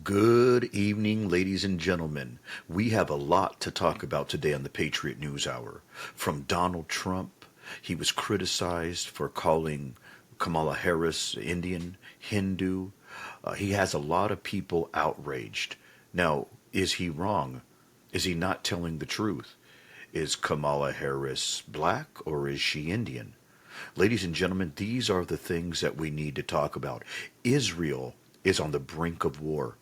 Good evening, ladies and gentlemen. We have a lot to talk about today on the Patriot News Hour. From Donald Trump, he was criticized for calling Kamala Harris Indian, Hindu. He has a lot of people outraged. Now, is he wrong? Is he not telling the truth? Is Kamala Harris black or is she Indian? Ladies and gentlemen, these are the things that we need to talk about. Israel is on the brink of war,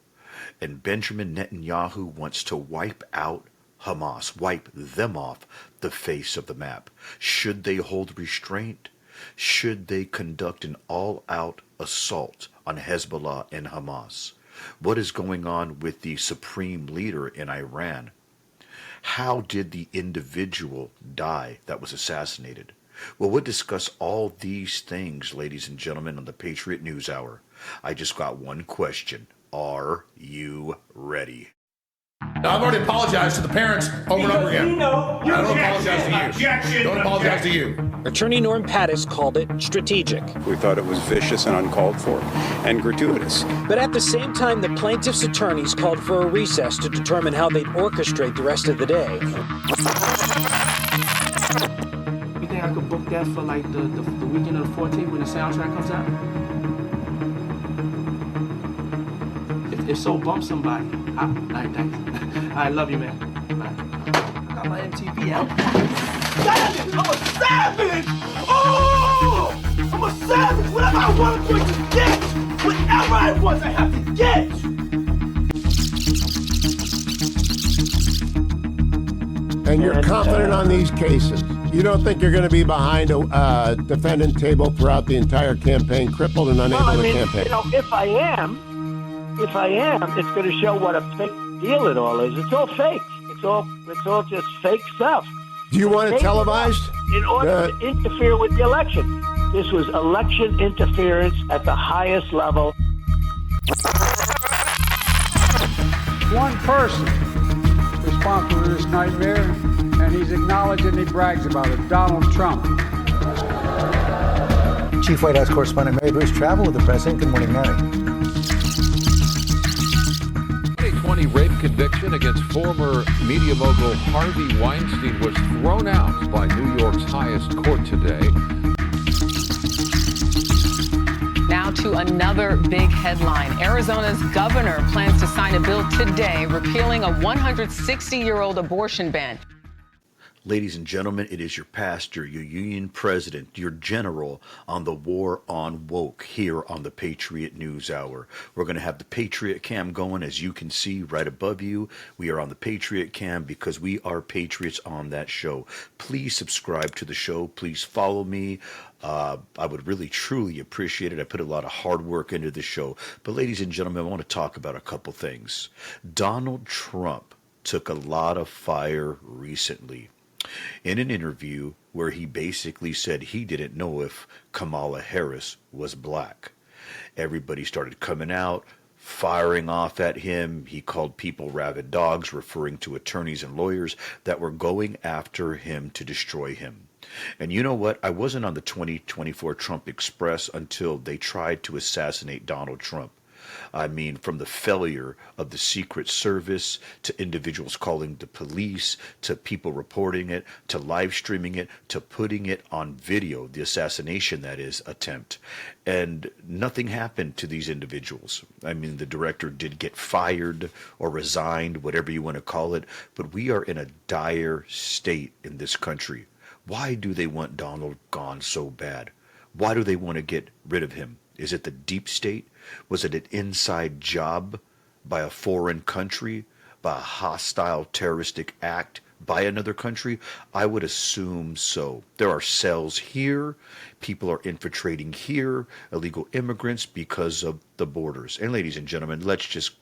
and Benjamin Netanyahu wants to wipe out Hamas, wipe them off the face of the map. Should they hold restraint? Should they conduct an all-out assault on Hezbollah and Hamas? What is going on with the supreme leader in Iran? How did the individual die that was assassinated? Well, we'll discuss all these things, ladies and gentlemen, on the Patriot News Hour. I just got one question. Are you ready? I've already apologized to the parents over and over again. I don't apologize to you. Objection. Don't apologize to you. Attorney Norm Pattis called it strategic. We thought it was vicious and uncalled for and gratuitous. But at the same time, the plaintiff's attorneys called for a recess to determine how they'd orchestrate the rest of the day. You think I could book that for like the weekend of the 14th when the soundtrack comes out? If so, bump somebody. All right, thanks. I love you, man. Bye. I got my MTV out. Savage! I'm a savage! Oh! I'm a savage! Whatever I want, I'm going to get! Whatever I want, I have to get! And you're confident on these cases. You don't think you're going to be behind a defendant table throughout the entire campaign, crippled and unable to campaign? You know, if I am, it's going to show what a fake deal it all is. It's all fake. It's all just fake stuff. Do you want it televised? In order to interfere with the election. This was election interference at the highest level. One person responsible for this nightmare, and he's acknowledged it and he brags about it, Donald Trump. Chief White House correspondent Mary Bruce traveled with the president. Good morning, Mary. 2020 rape conviction against former media mogul Harvey Weinstein was thrown out by New York's highest court today. Now to another big headline. Arizona's governor plans to sign a bill today repealing a 160-year-old abortion ban. Ladies and gentlemen, it is your pastor, your union president, your general on the war on woke here on the Patriot News Hour. We're going to have the Patriot Cam going, as you can see right above you. We are on the Patriot Cam because we are patriots on that show. Please subscribe to the show. Please follow me. I would really, truly appreciate it. I put a lot of hard work into the show. But ladies and gentlemen, I want to talk about a couple things. Donald Trump took a lot of fire recently in an interview where he basically said he didn't know if Kamala Harris was black. Everybody started coming out, firing off at him. He called people rabid dogs, referring to attorneys and lawyers that were going after him to destroy him. And you know what? I wasn't on the 2024 Trump Express until they tried to assassinate Donald Trump. I mean, from the failure of the Secret Service to individuals calling the police, to people reporting it, to live streaming it, to putting it on video, the assassination, that is, attempt. And nothing happened to these individuals. I mean, the director did get fired or resigned, whatever you want to call it, but we are in a dire state in this country. Why do they want Donald gone so bad? Why do they want to get rid of him? Is it the deep state? Was it an inside job by a foreign country, by a hostile terroristic act by another country? I would assume so. There are cells here. People are infiltrating here, illegal immigrants because of the borders. And ladies and gentlemen, let's just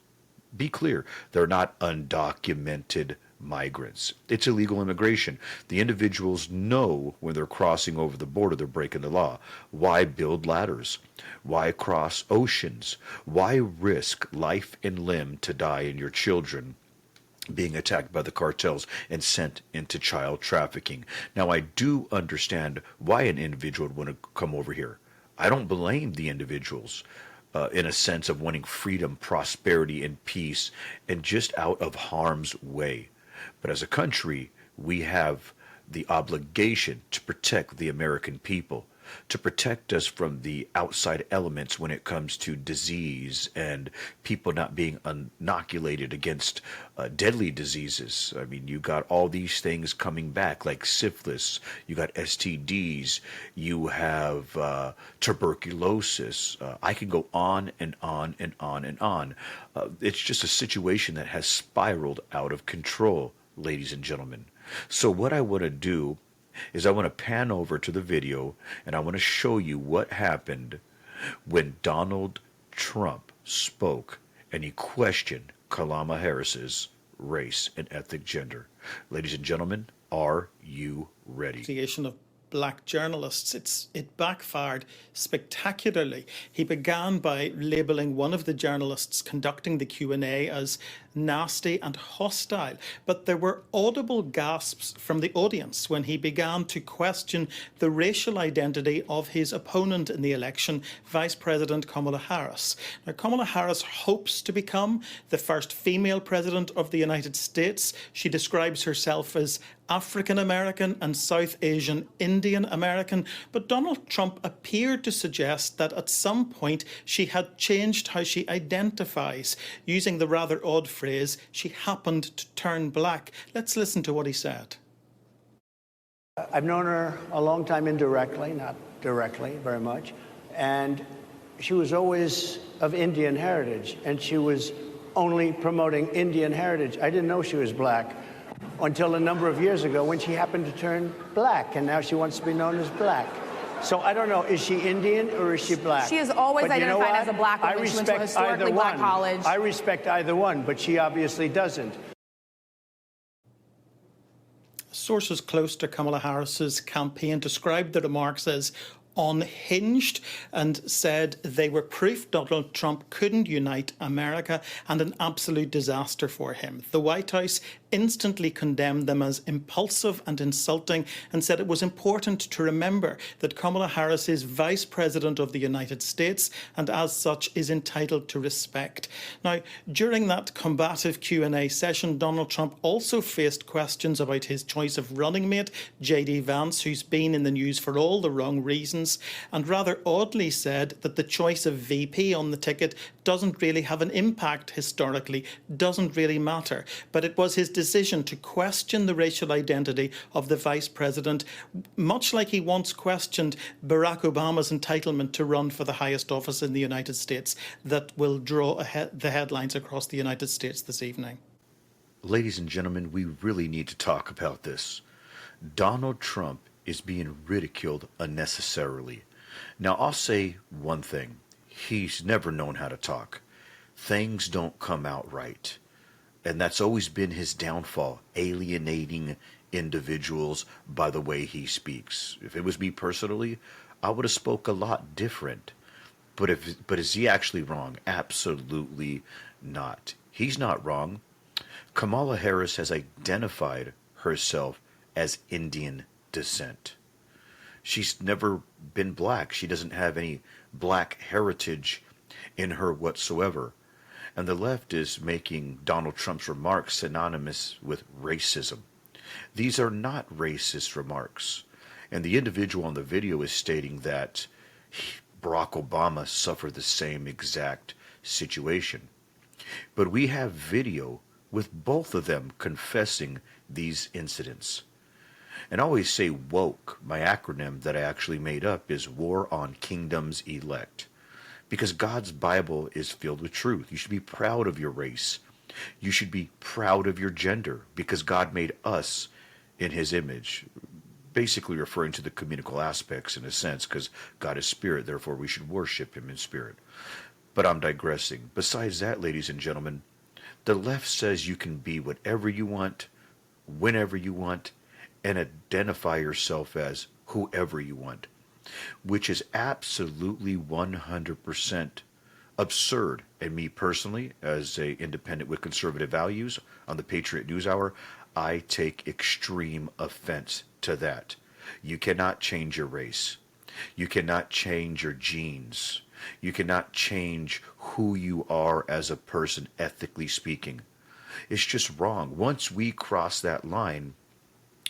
be clear. They're not undocumented migrants. It's illegal immigration. The individuals know when they're crossing over the border, they're breaking the law. Why build ladders? Why cross oceans? Why risk life and limb to die and your children being attacked by the cartels and sent into child trafficking? Now, I do understand why an individual would want to come over here. I don't blame the individuals. in a sense of wanting freedom, prosperity, and peace, and just out of harm's way. But as a country, we have the obligation to protect the American people, to protect us from the outside elements when it comes to disease and people not being inoculated against deadly diseases. I mean, you got all these things coming back like syphilis, you got STDs, you have tuberculosis. I can go on and on and on and on. It's just a situation that has spiraled out of control, ladies and gentlemen. So what I want to do is I want to pan over to the video and I want to show you what happened when Donald Trump spoke and he questioned Kamala Harris's race and ethnic gender. Ladies and gentlemen, are you ready? Of black journalists. It backfired spectacularly. He began by labeling one of the journalists conducting the Q&A as nasty and hostile, but there were audible gasps from the audience when he began to question the racial identity of his opponent in the election, Vice President Kamala Harris. Now, Kamala Harris hopes to become the first female president of the United States. She describes herself as African American and South Asian Indian American, but Donald Trump appeared to suggest that at some point she had changed how she identifies, using the rather odd phrase, she happened to turn black. Let's listen to what he said. I've known her a long time indirectly, not directly very much, and she was always of Indian heritage, and she was only promoting Indian heritage. I didn't know she was black until a number of years ago when she happened to turn black, and now she wants to be known as black. So I don't know, is she Indian or is she black? She has always identified as a black woman. She went to a historically black college. I respect either one, but she obviously doesn't. Sources close to Kamala Harris's campaign described the remarks as unhinged and said they were proof Donald Trump couldn't unite America and an absolute disaster for him. The White House instantly condemned them as impulsive and insulting and said it was important to remember that Kamala Harris is Vice President of the United States and as such is entitled to respect. Now, during that combative Q&A session, Donald Trump also faced questions about his choice of running mate, J.D. Vance, who's been in the news for all the wrong reasons, and rather oddly said that the choice of VP on the ticket doesn't really have an impact historically, doesn't really matter. But it was his decision to question the racial identity of the vice president, much like he once questioned Barack Obama's entitlement to run for the highest office in the United States, that will draw the headlines across the United States this evening. Ladies and gentlemen, we really need to talk about this. Donald Trump is being ridiculed unnecessarily. Now, I'll say one thing. He's never known how to talk. Things don't come out right. And that's always been his downfall, alienating individuals by the way he speaks. If it was me personally, I would have spoke a lot different. But is he actually wrong? Absolutely not. He's not wrong. Kamala Harris has identified herself as Indian descent. She's never been black. She doesn't have any black heritage in her whatsoever. And the left is making Donald Trump's remarks synonymous with racism. These are not racist remarks. And the individual on the video is stating that Barack Obama suffered the same exact situation. But we have video with both of them confessing these incidents. And I always say woke. My acronym that I actually made up is War on Kingdoms Elect. Because God's Bible is filled with truth. You should be proud of your race. You should be proud of your gender, because God made us in his image. Basically referring to the communical aspects in a sense, because God is spirit, therefore we should worship him in spirit. But I'm digressing. Besides that, ladies and gentlemen, the left says you can be whatever you want, whenever you want, and identify yourself as whoever you want, which is absolutely 100% absurd. And me personally, as an independent with conservative values on the Patriot News Hour, I take extreme offense to that. You cannot change your race. You cannot change your genes. You cannot change who you are as a person, ethically speaking. It's just wrong. Once we cross that line,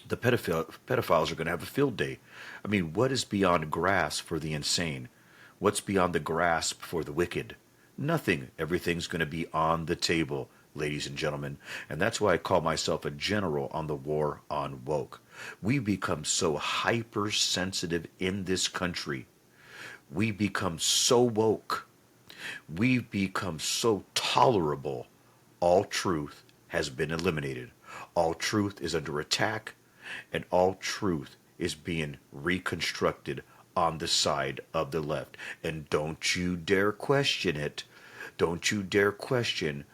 the pedophiles are going to have a field day. I mean, what is beyond grasp for the insane? What's beyond the grasp for the wicked? Nothing. Everything's going to be on the table, ladies and gentlemen. And that's why I call myself a general on the war on woke. We become so hypersensitive in this country. We become so woke. We've become so tolerable. All truth has been eliminated. All truth is under attack, and all truth is being reconstructed on the side of the left. And don't you dare question it. Don't you dare question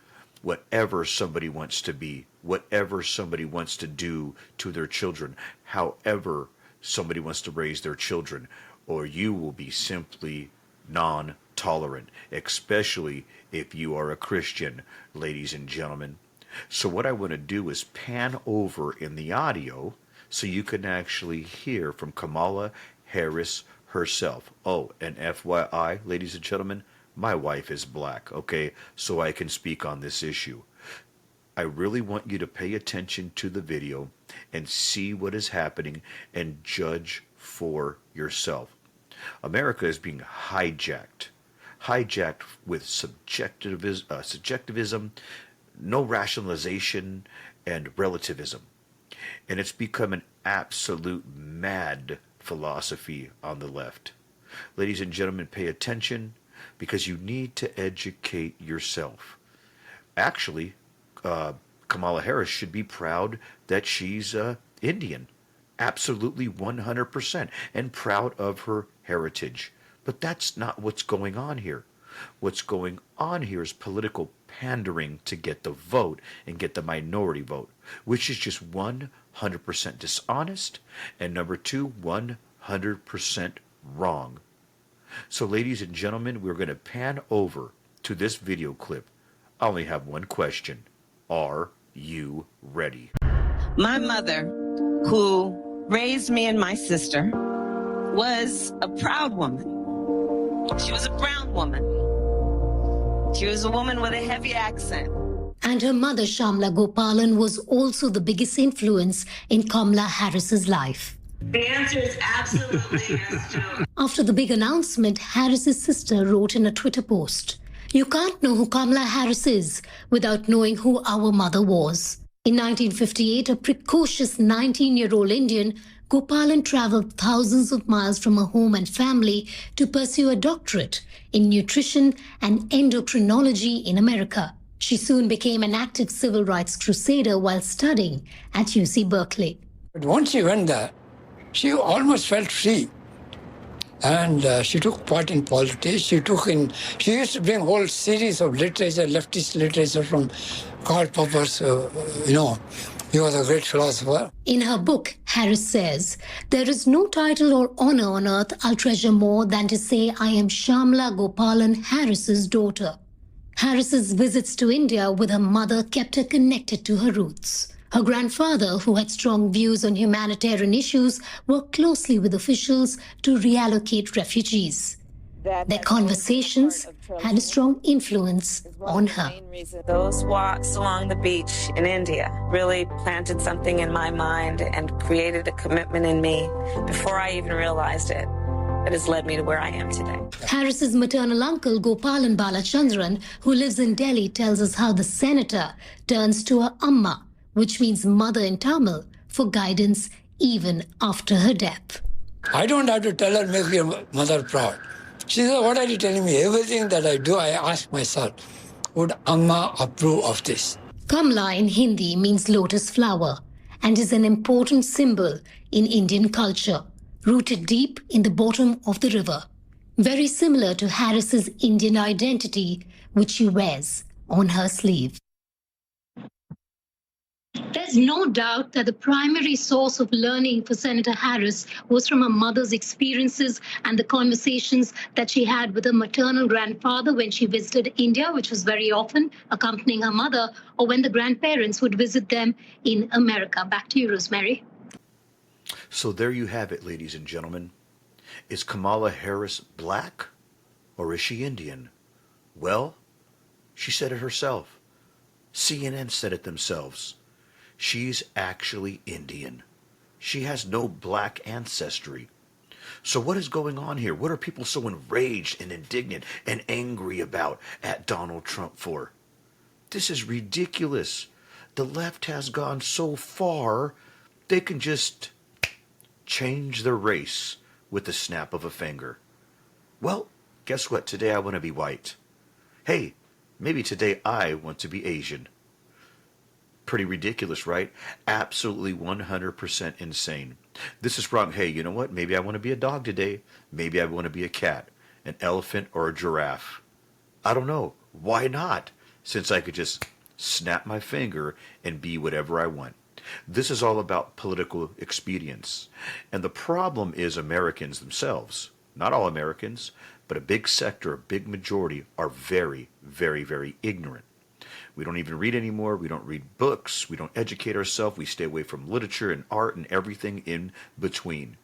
whatever somebody wants to be, whatever somebody wants to do to their children, however somebody wants to raise their children, or you will be simply non-tolerant, especially if you are a Christian, ladies and gentlemen. So what I want to do is pan over in the audio so you can actually hear from Kamala Harris herself. Oh, and FYI, ladies and gentlemen, my wife is black, okay, so I can speak on this issue. I really want you to pay attention to the video and see what is happening and judge for yourself. America is being hijacked with subjectivism, no rationalization, and relativism. And it's become an absolute mad philosophy on the left. Ladies and gentlemen, pay attention because you need to educate yourself. Actually, Kamala Harris should be proud that she's Indian. Absolutely 100%. And proud of her heritage. But that's not what's going on here. What's going on here is political pandering to get the vote and get the minority vote, which is just 100% dishonest, and number two, 100% wrong. So ladies and gentlemen, we're going to pan over to this video clip. I only have one question. Are you ready? My mother, who raised me and my sister, was a proud woman. She was a brown woman. She was a woman with a heavy accent. And her mother, Shamla Gopalan, was also the biggest influence in Kamala Harris's life. The answer is absolutely yes, Joe. After the big announcement, Harris's sister wrote in a Twitter post, "You can't know who Kamala Harris is without knowing who our mother was." In 1958, a precocious 19-year-old Indian, Gopalan traveled thousands of miles from her home and family to pursue a doctorate in nutrition and endocrinology in America. She soon became an active civil rights crusader while studying at UC Berkeley. But once she went there, she almost felt free. And she took part in politics. She used to bring a whole series of literature, leftist literature from Karl Popper's, he was a great philosopher. In her book, Harris says, "There is no title or honor on earth I'll treasure more than to say I am Shamla Gopalan Harris's daughter." Harris's visits to India with her mother kept her connected to her roots. Her grandfather, who had strong views on humanitarian issues, worked closely with officials to reallocate refugees. Their conversations had a strong influence on her. Those walks along the beach in India really planted something in my mind and created a commitment in me before I even realized it. That has led me to where I am today. Harris's maternal uncle, Gopalan Balachandran, who lives in Delhi, tells us how the senator turns to her amma, which means mother in Tamil, for guidance even after her death. I don't have to tell her, make your mother proud. She said, what are you telling me? Everything that I do, I ask myself, would Amma approve of this? Kamala in Hindi means lotus flower and is an important symbol in Indian culture, rooted deep in the bottom of the river. Very similar to Harris's Indian identity, which she wears on her sleeve. There's no doubt that the primary source of learning for Senator Harris was from her mother's experiences and the conversations that she had with her maternal grandfather when she visited India, which was very often accompanying her mother, or when the grandparents would visit them in America. Back to you, Rosemary. So there you have it, ladies and gentlemen. Is Kamala Harris black Or is she Indian? Well, she said it herself. CNN said it themselves. She's actually Indian. She has no black ancestry. So what is going on here? What are people so enraged and indignant and angry about at Donald Trump for? This is ridiculous. The left has gone so far, they can just change their race with the snap of a finger. Well, guess what? Today I want to be white. Hey, maybe today I want to be Asian. Pretty ridiculous, right? Absolutely 100% insane. This is wrong. Hey, you know what? Maybe I want to be a dog today. Maybe I want to be a cat, an elephant, or a giraffe. I don't know. Why not? Since I could just snap my finger and be whatever I want. This is all about political expedience. And the problem is Americans themselves. Not all Americans, but a big sector, a big majority are very, very, very ignorant. We don't even read anymore. We don't read books. We don't educate ourselves. We stay away from literature and art and everything in between.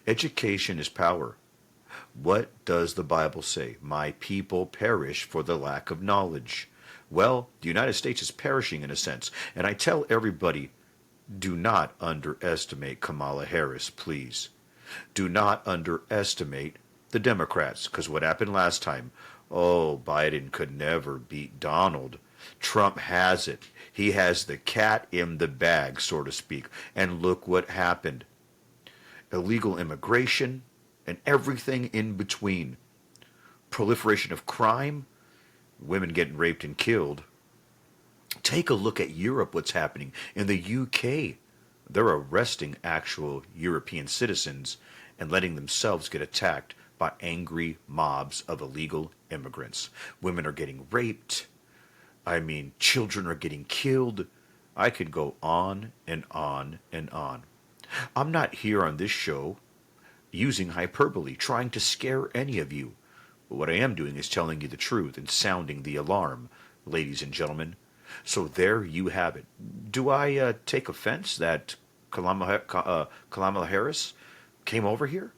Education is power. What does the Bible say? My people perish for the lack of knowledge. Well, the United States is perishing in a sense. And I tell everybody, do not underestimate Kamala Harris, please. Do not underestimate the Democrats, because what happened last time? Oh, Biden could never beat Donald. Trump has it. He has the cat in the bag, so to speak. And look what happened. Illegal immigration and everything in between. Proliferation of crime, women getting raped and killed. Take a look at Europe, what's happening. In the UK, they're arresting actual European citizens and letting themselves get attacked by angry mobs of illegal immigrants. Women are getting raped. I mean, children are getting killed. I could go on and on and on. I'm not here on this show using hyperbole, trying to scare any of you. But what I am doing is telling you the truth and sounding the alarm, ladies and gentlemen. So there you have it. Do I take offense that Kamala Harris came over here?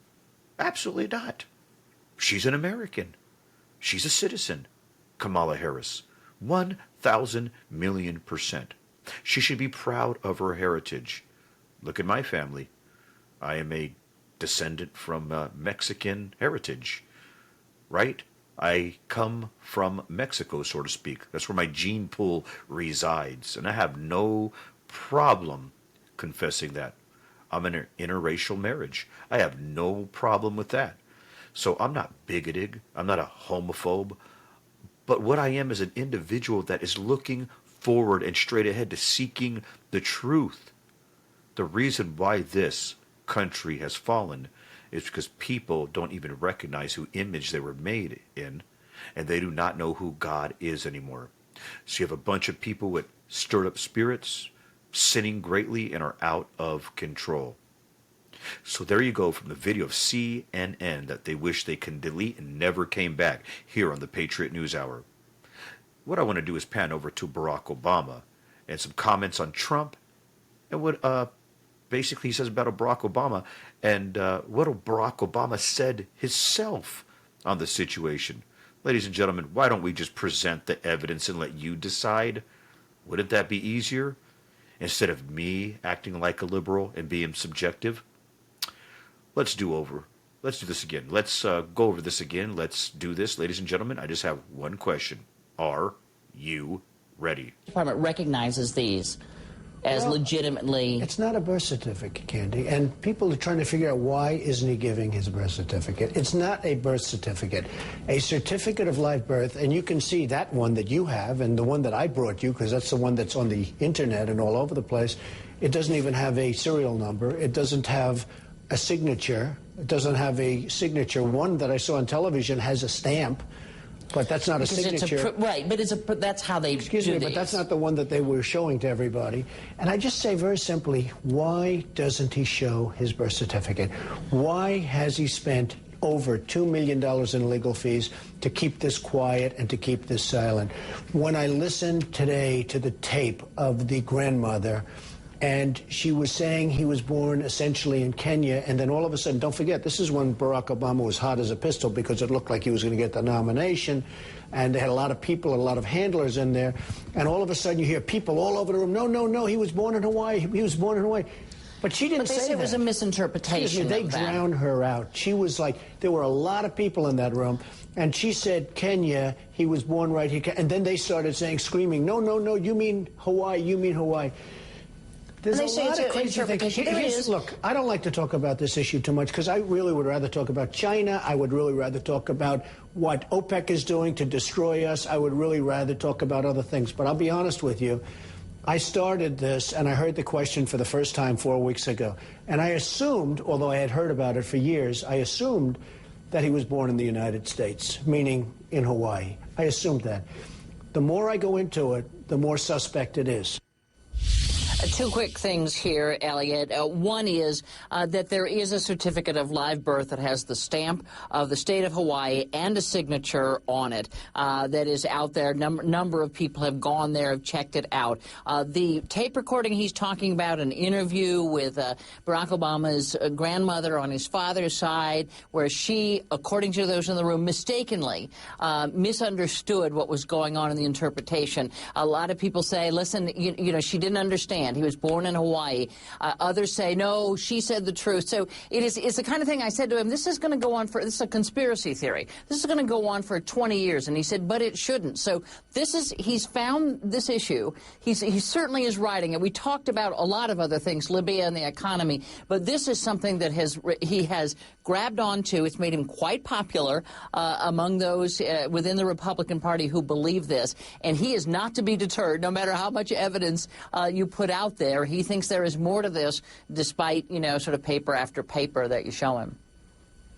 Absolutely not. She's an American. She's a citizen, Kamala Harris. 1,000 million %. She should be proud of her heritage. Look at my family. I am a descendant from Mexican heritage, right? I come from Mexico, so to speak. That's where my gene pool resides, and I have no problem confessing that. I'm in an interracial marriage. I have no problem with that. So I'm not bigoted. I'm not a homophobe. But what I am is an individual that is looking forward and straight ahead to seeking the truth. The reason why this country has fallen is because people don't even recognize who image they were made in, and they do not know who God is anymore. So you have a bunch of people with stirred up spirits, sinning greatly, and are out of control. So there you go from the video of CNN that they wish they can delete and never came back here on the Patriot News Hour. What I want to do is pan over to Barack Obama and some comments on Trump and what basically he says about Barack Obama and what Barack Obama said himself on the situation. Ladies and gentlemen, why don't we just present the evidence and let you decide? Wouldn't that be easier? Instead of me acting like a liberal and being subjective? Let's do this again. Let's go over this again. Let's do this. Ladies and gentlemen, I just have one question. Are you ready? The department recognizes these as legitimately... It's not a birth certificate, Candy, and people are trying to figure out why isn't he giving his birth certificate. It's not a birth certificate. A certificate of live birth, and you can see that one that you have and the one that I brought you, because that's the one that's on the internet and all over the place. It doesn't even have a serial number. It doesn't have a signature. It doesn't have a signature. One that I saw on television has a stamp, but that's not because a signature. Right, but that's how they Excuse me, but that's not the one that they were showing to everybody. And I just say very simply, why doesn't he show his birth certificate? Why has he spent over $2 million in legal fees to keep this quiet and to keep this silent? When I listened today to the tape of the grandmother And she was saying he was born essentially in Kenya, and then all of a sudden, don't forget, this is when Barack Obama was hot as a pistol because it looked like he was going to get the nomination, and they had a lot of people, a lot of handlers in there, and all of a sudden you hear people all over the room, no, he was born in Hawaii, he was born in Hawaii. But she didn't say that. But they said it was a misinterpretation. Excuse me, they drowned her out. She was like, there were a lot of people in that room, and she said Kenya, he was born right here, and then they started saying, screaming, no, you mean Hawaii, you mean Hawaii. There's a lot of crazy things. Look, I don't like to talk about this issue too much because I really would rather talk about China. I would really rather talk about what OPEC is doing to destroy us. I would really rather talk about other things. But I'll be honest with you. I started this, and I heard the question for the first time 4 weeks ago. And I assumed, although I had heard about it for years, I assumed that he was born in the United States, meaning in Hawaii. I assumed that. The more I go into it, the more suspect it is. Two quick things here, Elliot. One is that there is a certificate of live birth that has the stamp of the state of Hawaii and a signature on it that is out there. Number of people have gone there, have checked it out. The tape recording he's talking about, an interview with Barack Obama's grandmother on his father's side, where she, according to those in the room, mistakenly misunderstood what was going on in the interpretation. A lot of people say, listen, you know, she didn't understand. He was born in Hawaii. Others say, no, she said the truth. So it's the kind of thing I said to him, this is going to go on for, this is a conspiracy theory. This is going to go on for 20 years. And he said, but it shouldn't. So he's found this issue. He certainly is writing it. We talked about a lot of other things, Libya and the economy, but this is something that he has grabbed onto. It's made him quite popular among those within the Republican Party who believe this. And he is not to be deterred, no matter how much evidence you put out there. He thinks there is more to this, despite, you know, sort of paper after paper that you show him.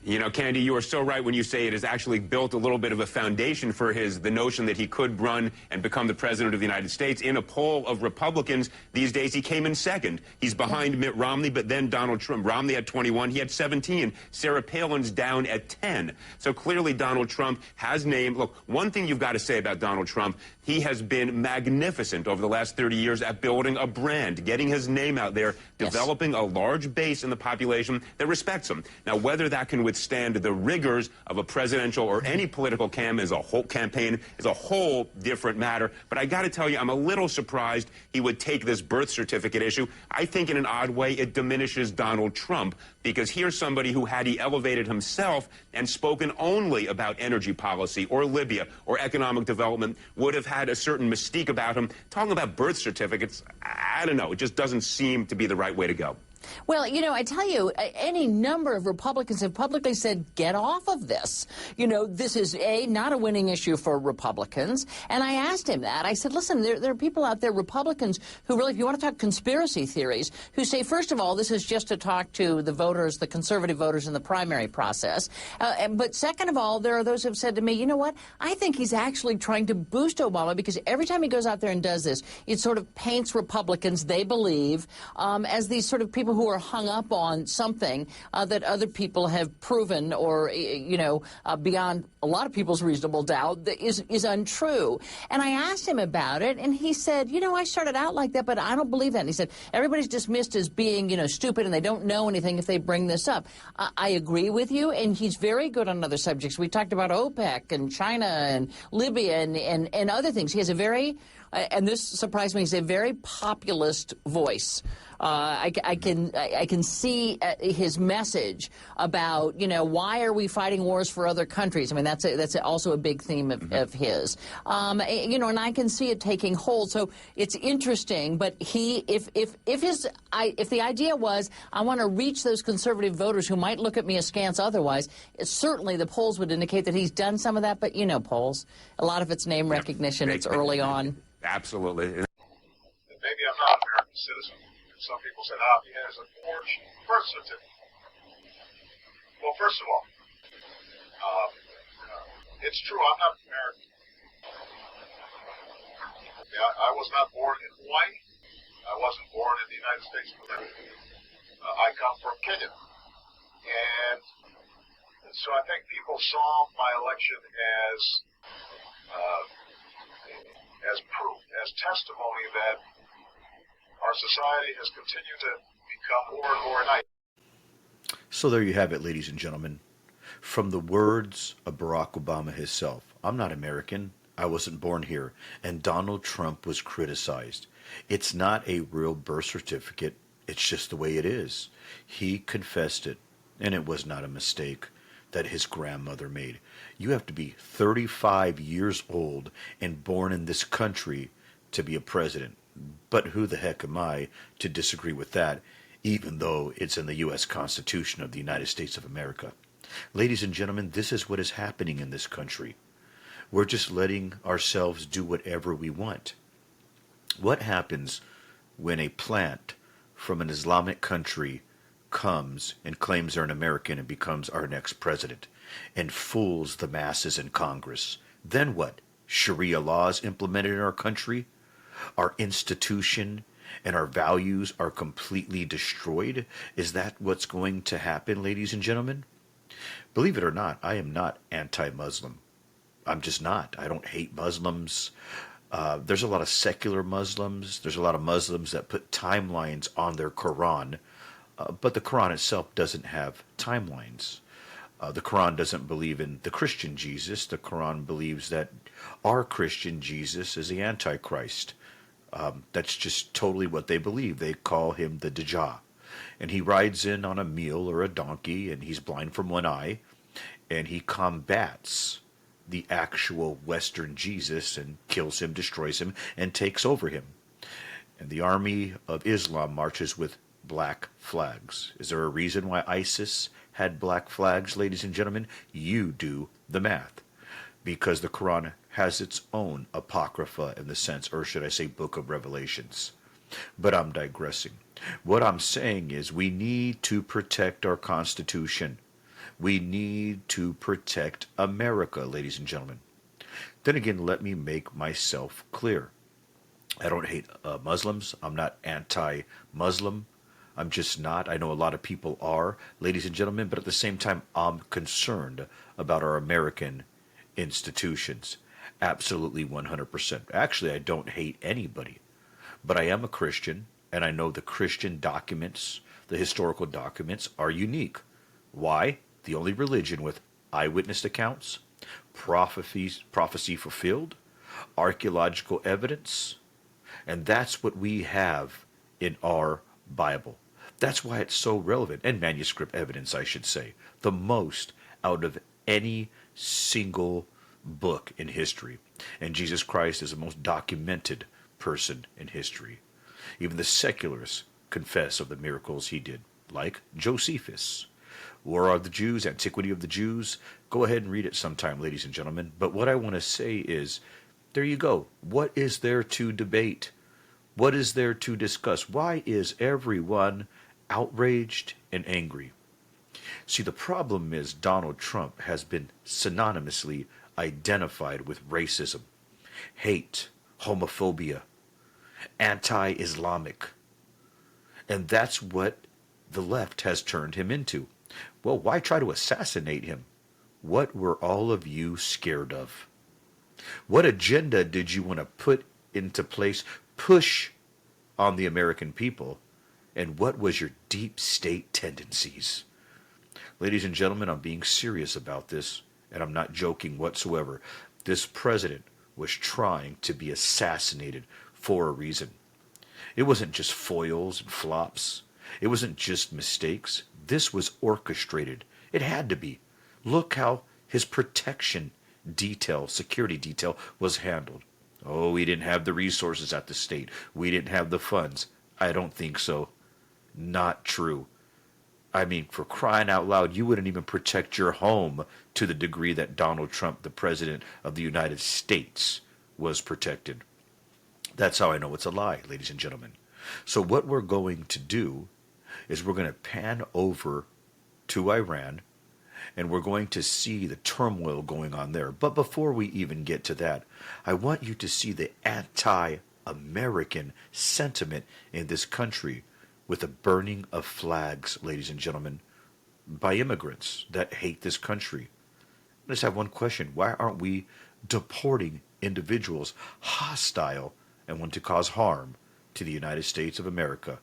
You know, Kennedy, you are so right when you say it has actually built a little bit of a foundation for the notion that he could run and become the president of the United States. In a poll of Republicans these days, he came in second. He's behind Mitt Romney, but then Donald Trump. Romney had 21. He had 17. Sarah Palin's down at 10. So clearly Donald Trump has named. Look, one thing you've got to say about Donald Trump, he has been magnificent over the last 30 years at building a brand, getting his name out there, developing a large base in the population that respects him. Now, whether that can withstand the rigors of a presidential or any political campaign is a whole different matter. But I got to tell you, I'm a little surprised he would take this birth certificate issue. I think in an odd way it diminishes Donald Trump, because here's somebody who, had he elevated himself and spoken only about energy policy or Libya or economic development, would have had a certain mystique about him. Talking about birth certificates, I don't know. It just doesn't seem to be the right way to go. Well, you know, I tell you, any number of Republicans have publicly said, get off of this. You know, this is, not a winning issue for Republicans. And I asked him that. I said, listen, there are people out there, Republicans, who really, if you want to talk conspiracy theories, who say, first of all, this is just to talk to the voters, the conservative voters in the primary process. But second of all, there are those who have said to me, you know what, I think he's actually trying to boost Obama, because every time he goes out there and does this, it sort of paints Republicans, they believe, as these sort of people who are hung up on something that other people have proven, or, you know, beyond a lot of people's reasonable doubt, that is untrue. And I asked him about it, and he said, you know, I started out like that, but I don't believe that. And he said, everybody's dismissed as being, you know, stupid, and they don't know anything if they bring this up. I agree with you, and he's very good on other subjects. We talked about OPEC and China and Libya and other things. He has a very, and this surprised me, he's a very populist voice. I can see his message about, you know, why are we fighting wars for other countries? I mean, that's also a big theme of his. You know, and I can see it taking hold. So it's interesting. But if the idea was, I want to reach those conservative voters who might look at me askance otherwise, certainly the polls would indicate that he's done some of that. But you know, polls, a lot of it's name recognition. It's early on. Absolutely. Maybe I'm not an American citizen. Some people said, he has a forged birth certificate. Well, first of all, it's true, I'm not American. I was not born in Hawaii. I wasn't born in the United States of America. I come from Kenya. And so I think people saw my election as proof, as testimony that our our society has continued to become more and more naive. So there you have it, ladies and gentlemen. From the words of Barack Obama himself, I'm not American. I wasn't born here. And Donald Trump was criticized. It's not a real birth certificate. It's just the way it is. He confessed it, and it was not a mistake that his grandmother made. You have to be 35 years old and born in this country to be a president. But who the heck am I to disagree with that, even though it's in the U.S. Constitution of the United States of America? Ladies and gentlemen, this is what is happening in this country. We're just letting ourselves do whatever we want. What happens when a plant from an Islamic country comes and claims they're an American and becomes our next president and fools the masses in Congress? Then what? Sharia laws implemented in our country? Our institution and our values are completely destroyed? Is that what's going to happen, ladies and gentlemen? Believe it or not, I am not anti-Muslim. I'm just not. I don't hate Muslims. There's a lot of secular Muslims. There's a lot of Muslims that put timelines on their Quran. But the Quran itself doesn't have timelines. The Quran doesn't believe in the Christian Jesus. The Quran believes that our Christian Jesus is the Antichrist. That's just totally what they believe. They call him the Dajjal. And he rides in on a mule or a donkey, and he's blind from one eye, and he combats the actual Western Jesus and kills him, destroys him, and takes over him. And the army of Islam marches with black flags. Is there a reason why ISIS had black flags, ladies and gentlemen? You do the math. Because the Quran has its own apocrypha in the sense, or should I say book of Revelations. But I'm digressing. What I'm saying is we need to protect our Constitution. We need to protect America, ladies and gentlemen. Then again, let me make myself clear. I don't hate Muslims. I'm not anti-Muslim. I'm just not. I know a lot of people are, ladies and gentlemen, but at the same time, I'm concerned about our American institutions. Absolutely 100%. Actually, I don't hate anybody. But I am a Christian, and I know the Christian documents, the historical documents, are unique. Why? The only religion with eyewitness accounts, prophecy fulfilled, archaeological evidence, and that's what we have in our Bible. That's why it's so relevant, and manuscript evidence, I should say, the most out of any single book in history. And Jesus Christ is the most documented person in history. Even the secularists confess of the miracles he did, like Josephus. War of the Jews, Antiquity of the Jews. Go ahead and read it sometime, ladies and gentlemen. But what I want to say is, there you go. What is there to debate? What is there to discuss? Why is everyone outraged and angry? See, the problem is Donald Trump has been synonymously identified with racism, hate, homophobia, anti-Islamic. And that's what the left has turned him into. Well, why try to assassinate him? What were all of you scared of? What agenda did you want to put into place, push on the American people? And what was your deep state tendencies? Ladies and gentlemen, I'm being serious about this, and I'm not joking whatsoever. This president was trying to be assassinated for a reason. It wasn't just foils and flops. It wasn't just mistakes. This was orchestrated. It had to be. Look how his protection detail, security detail, was handled. Oh, we didn't have the resources at the state. We didn't have the funds. I don't think so. Not true. I mean, for crying out loud, you wouldn't even protect your home to the degree that Donald Trump, the president of the United States, was protected. That's how I know it's a lie, ladies and gentlemen. So what we're going to do is we're going to pan over to Iran, and we're going to see the turmoil going on there. But before we even get to that, I want you to see the anti-American sentiment in this country with the burning of flags, ladies and gentlemen, by immigrants that hate this country. I just have one question. Why aren't we deporting individuals hostile and want to cause harm to the United States of America.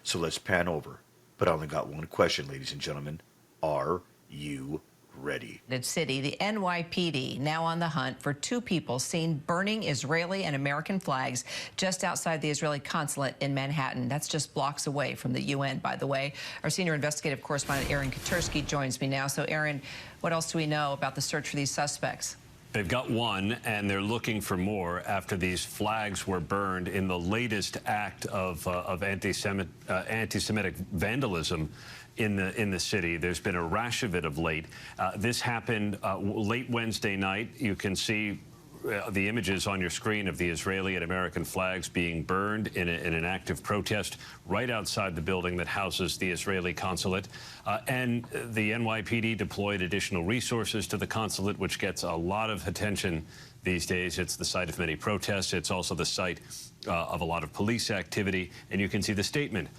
So let's pan over. But I only got one question, ladies and gentlemen. Are you ready? City, the NYPD now on the hunt for two people seen burning Israeli and American flags just outside the Israeli consulate in Manhattan. That's just blocks away from the UN, by the way. Our senior investigative correspondent, Aaron Katursky, joins me now. So, Aaron, what else do we know about the search for these suspects? They've got one, and they're looking for more after these flags were burned in the latest act of anti-Semitic vandalism in the city. There's been a rash of it of late. This happened late Wednesday night. You can see the images on your screen of the Israeli and American flags being burned in an active protest right outside the building that houses the Israeli consulate. And the NYPD deployed additional resources to the consulate, which gets a lot of attention these days. It's the site of many protests. It's also the site of a lot of police activity. And you can see the statement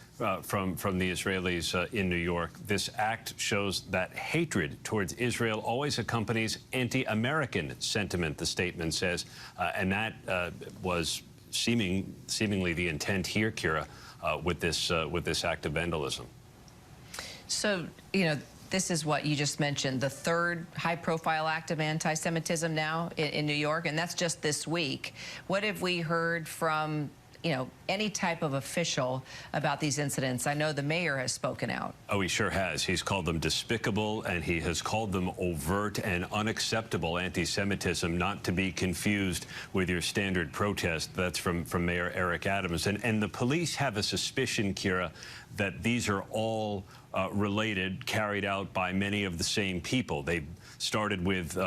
from the Israelis in New York. This act shows that hatred towards Israel always accompanies anti-American sentiment, the statement says. And that was seemingly the intent here, Kira, with this act of vandalism. So, you know, this is what you just mentioned, the third high-profile act of anti-Semitism now in New York, and that's just this week. What have we heard from, you know, any type of official about these incidents? I know the mayor has spoken out. Oh, he sure has. He's called them despicable, and he has called them overt and unacceptable anti-Semitism, not to be confused with your standard protest. That's from Mayor Eric Adams. And the police have a suspicion, Kira, that these are all related, carried out by many of the same people. They started with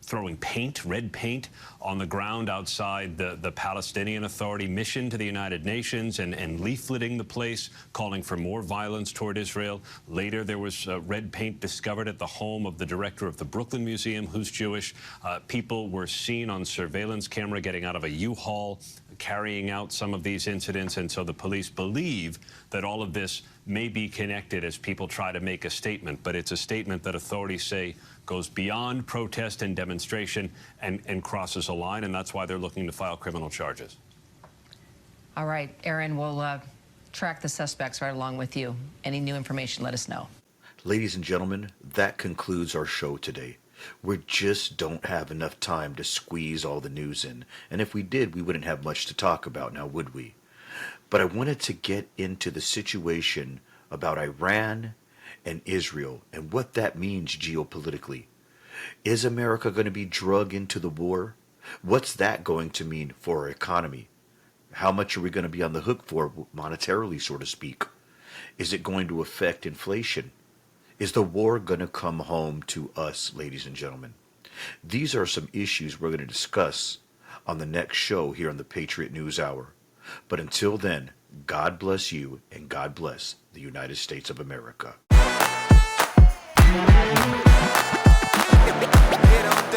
throwing paint, red paint, on the ground outside the Palestinian Authority mission to the United Nations and leafleting the place, calling for more violence toward Israel. Later, there was red paint discovered at the home of the director of the Brooklyn Museum, who's Jewish. People were seen on surveillance camera getting out of a U-Haul, carrying out some of these incidents, and so the police believe that all of this may be connected as people try to make a statement, but it's a statement that authorities say goes beyond protest and demonstration and crosses a line, and that's why they're looking to file criminal charges. All right, Aaron, we'll track the suspects right along with you. Any new information, let us know. Ladies and gentlemen, that concludes our show today. We just don't have enough time to squeeze all the news in, and if we did, we wouldn't have much to talk about now, would we? But I wanted to get into the situation about Iran and Israel and what that means geopolitically. Is America going to be dragged into the war? What's that going to mean for our economy? How much are we going to be on the hook for monetarily, so to speak? Is it going to affect inflation? Is the war going to come home to us, ladies and gentlemen? These are some issues we're going to discuss on the next show here on the Patriot News Hour. But until then, God bless you and God bless the United States of America. It don't